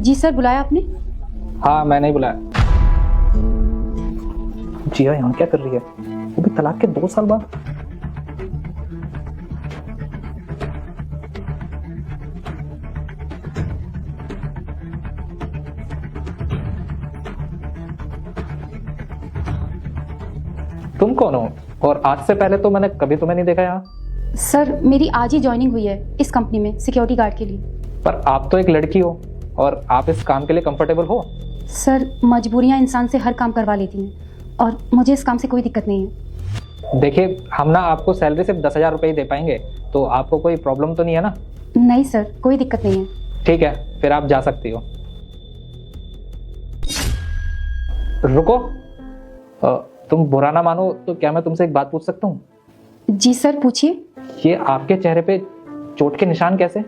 जी sir, बुलाया आपने? हाँ, मैंने ही बुलाया। जिया यहाँ क्या कर रही है, वो भी तलाक के 2 साल बाद? तुम कौन हो? और आज से पहले तो मैंने कभी तुम्हें नहीं देखा यहाँ। सर, मेरी आज ही ज्वाइनिंग हुई है इस कंपनी में सिक्योरिटी गार्ड के लिए। पर आप तो एक लड़की हो और आप इस काम के लिए कंफर्टेबल हो? सर, मजबूरियां इंसान से हर काम करवा लेती हैं और मुझे इस काम से कोई दिक्कत नहीं है। देखिए, हम ना आपको सैलरी सिर्फ 10,000 रुपये ही दे पाएंगे, तो आपको कोई प्रॉब्लम तो नहीं है ना? नहीं सर, कोई दिक्कत नहीं है। ठीक है, फिर आप जा सकती हो। रुको, तुम बुरा ना मानो तो क्या मैं तुमसे एक बात पूछ सकता हूँ? जी सर, पूछिए। ये आपके चेहरे पे चोट के निशान कैसे?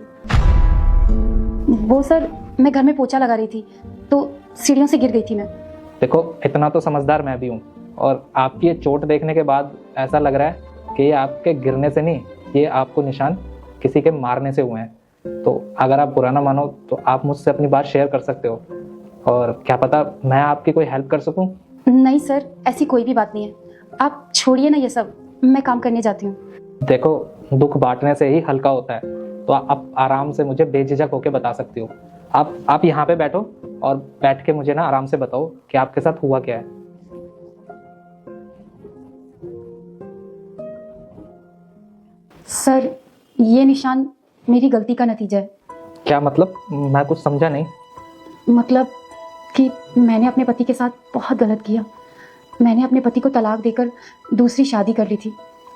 वो सर, मैं घर में पोछा लगा रही थी तो सीढ़ियों से गिर गई थी मैं। देखो, इतना तो समझदार मैं भी हूँ, और आपकी ये चोट देखने के बाद ऐसा लग रहा है कि ये आपके गिरने से नहीं, ये आपको निशान किसी के मारने से हुए हैं। तो अगर आप बुरा ना मानो तो आप मुझसे अपनी बात शेयर कर सकते हो, और क्या पता मैं आपकी कोई हेल्प कर सकूँ। नहीं सर, ऐसी कोई भी बात नहीं है, आप छोड़िए ना ये सब, मैं काम करने जाती हूँ। देखो, दुख बांटने से ही हल्का होता है, तो आप आराम से मुझे बेझिझक होकर बता सकती हो। आप यहाँ पे बैठो और बैठ के मुझे ना आराम से बताओ कि आपके साथ हुआ क्या है। सर, ये निशान मेरी गलती का नतीजा है। क्या मतलब? मैं कुछ समझा नहीं। मतलब कि मैंने अपने पति के साथ बहुत गलत किया। मैंने अपने पति को तलाक देकर दूसरी शादी कर ली थी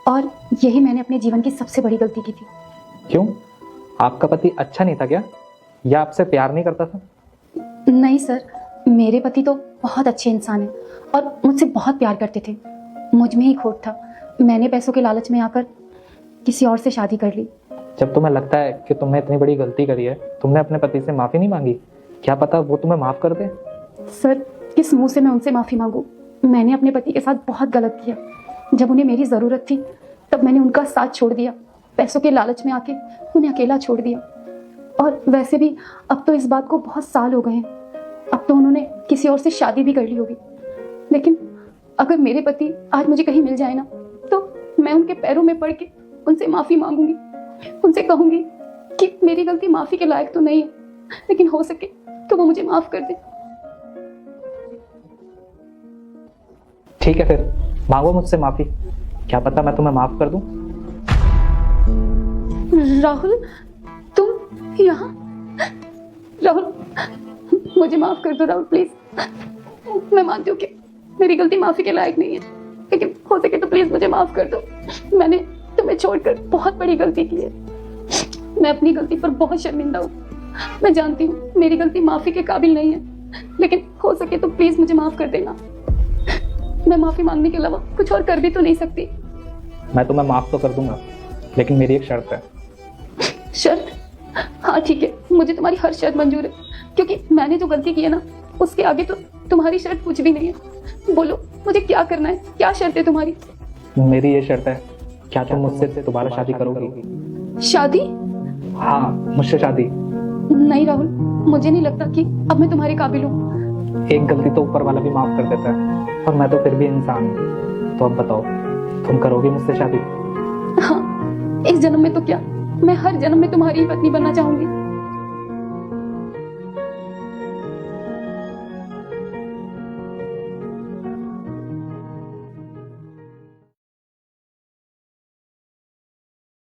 और यही मैंने अपने जीवन की सबसे बड़ी गलती की थी। क्यों? आपका पति अच्छा नहीं था क्या, या आपसे प्यार नहीं करता था? नहीं सर, मेरे पति तो बहुत अच्छे इंसान हैं और मुझसे बहुत प्यार करते थे। मुझ में ही खोट था, मैंने पैसों के लालच में आकर किसी और से शादी कर ली। जब तुम्हें लगता है कि तुमने इतनी बड़ी गलती करी है, तुमने अपने पति से माफ़ी नहीं मांगी? क्या पता वो तुम्हें माफ़ कर दे। सर, किस मुंह से मैं उनसे माफ़ी मांगूं? मैंने अपने पति के साथ बहुत गलत किया। जब उन्हें मेरी ज़रूरत थी तब मैंने उनका साथ छोड़ दिया, पैसों के लालच में आके उन्हें अकेला छोड़ दिया। और वैसे भी अब तो इस बात को बहुत साल हो गए हैं, अब तो उन्होंने किसी और से शादी भी कर ली होगी। लेकिन अगर मेरे पति आज मुझे कहीं मिल जाए ना, तो मैं उनके पैरों में पड़ के उनसे माफ़ी मांगूंगी, उनसे कहूंगी कि मेरी गलती माफ़ी के लायक तो नहीं है, लेकिन हो सके तो वो मुझे माफ़ कर दे। ठीक है, फिर मांगो मुझसे माफ़ी, क्या पता मैं तुम्हें माफ़ कर दूं। राहुल, तुम यहाँ? राहुल, मुझे माफ़ कर दो राहुल, प्लीज़। मैं मानती हूँ कि मेरी गलती माफ़ी के लायक नहीं है, लेकिन हो सके तो प्लीज़ मुझे माफ़ कर दो। मैंने तुम्हें छोड़कर बहुत बड़ी गलती की है। मैं अपनी गलती पर बहुत शर्मिंदा हूँ। मैं जानती हूँ मेरी गलती माफ़ी के काबिल नहीं है, लेकिन हो सके तो प्लीज़ मुझे माफ़ कर देना। मैं माफ़ी मांगने के अलावा कुछ और कर भी तो नहीं सकती। मैं तुम्हें माफ़ तो कर दूंगा, लेकिन मेरी एक शर्त है। शर्त? हाँ ठीक है, मुझे तुम्हारी हर शर्त मंजूर है, क्योंकि मैंने जो गलती की है ना, उसके आगे तो तुम्हारी शर्त कुछ भी नहीं है। बोलो, मुझे क्या करना है, क्या शर्त है तुम्हारी? मेरी ये शर्त है, क्या तुम मुझसे दोबारा शादी करोगी? शादी? हाँ, मुझसे शादी। नहीं राहुल, मुझे नहीं लगता कि अब मैं तुम्हारे काबिल हूँ। एक गलती तो ऊपर वाला भी माफ कर देता है, और मैं तो फिर भी इंसान हूँ। तो अब बताओ, तुम करोगी मुझसे शादी? हाँ, इस जन्म में तो क्या, मैं हर जन्म में तुम्हारी ही पत्नी बनना चाहूंगी।